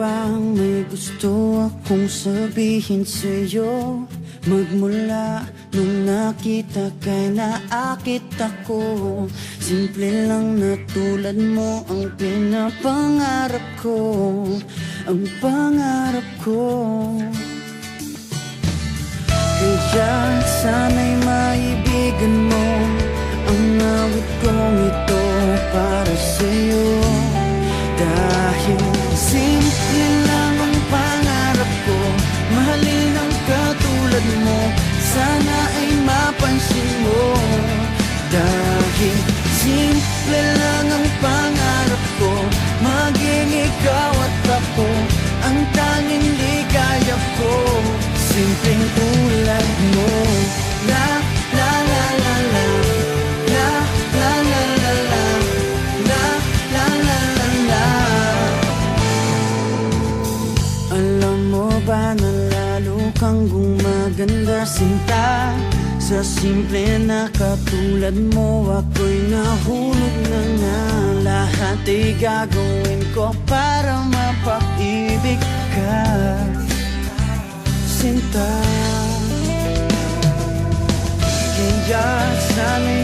bang may gusto akong sabihin sa'yo? Magmula nung nakita kay naakit ako. Simple lang na tulad mo ang pinapangarap ko. Ang pangarap ko. Kaya sana'y maibigan mo ang awit kong ito para sa'yo. Dahil simple lang ang pangarap ko, mahalin ang katulad mo, sana ay mapansin mo. Dahil simple lang ang pangarap ko, maging ikaw at ako ang tanging ligaya ko. Simpleng tulad mo. La la la la la, la la la la la, la la la la la. Alam mo ba na lalo kang gumaganda, sinta? Sa simple na katulad mo, ako'y nahulog na nga. Lahat ay gagawin ko para mapaibig ka, sinta. Kaya sana'y